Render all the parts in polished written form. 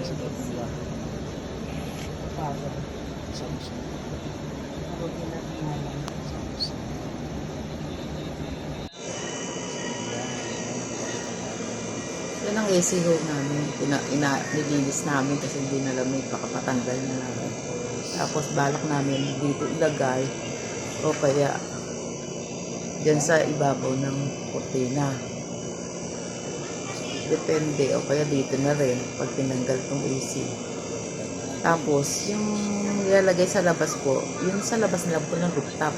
sa loob ng bahay. Samsung. Samsung. Yan ang AC home namin. Nilinis namin kasi hindi nalamig. Baka patanggal na namin. Tapos balak namin dito ilagay o kaya dyan sa ibabaw ng kurtina. Depende. O kaya dito na rin pag tinanggal tong AC. Tapos yung ilalagay sa labas po, yung sa labas na lang po ng rooftop.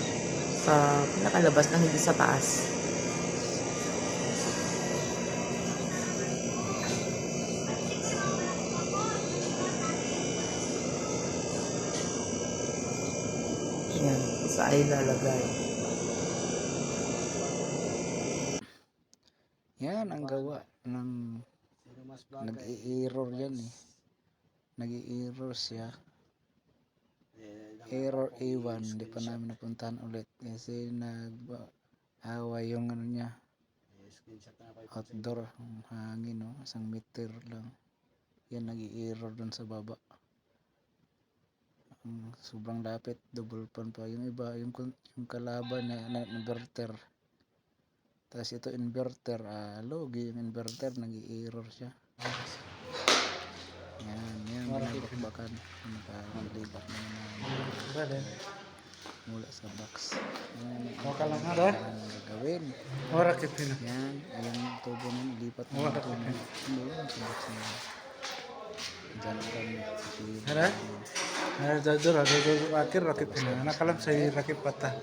Sa pinakalabas na hindi sa taas. Yan, sa ay lalagay. Yan ang gawa ng nag-i-error yan eh. Nag-i-error siya. Error A1, hindi pa namin napuntahan ulit kasi nag-awa yung ano niya, outdoor, hangin, no? 1 meter lang. Yan, nag-i-error dun sa baba. Sobrang lapit, double pan pa yung iba, yung kalaban na inverter. Tapos ito inverter, logi yung inverter, nag-i-error siya. Yan binabakbakan, nakalibat na yun mula sa box. Yan ang gagawin. Yan, ayan yung tubo nun, ilipat na yung tubo. Hindi yun, sa box na yun. Diyan kami. Jajur akhir rakit ini anak kalam saya rakit patahan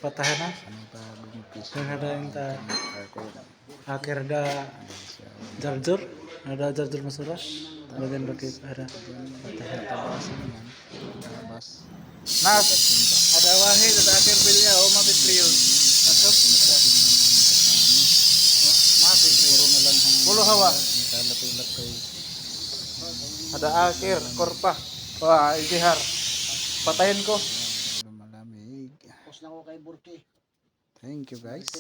Ano pa gumupis. dan ada yang akhir ada jarjur masura bagian rakit ada patahan Tabas. nas ada wahid ada akhir bilya oma fitriun masuk masih Puro na lang hanggang Puluh hawa. nakalatulak kay ada akhir korpa wah izhar patahin ko malamig. Tapos na ako kay Burki. Thank you guys.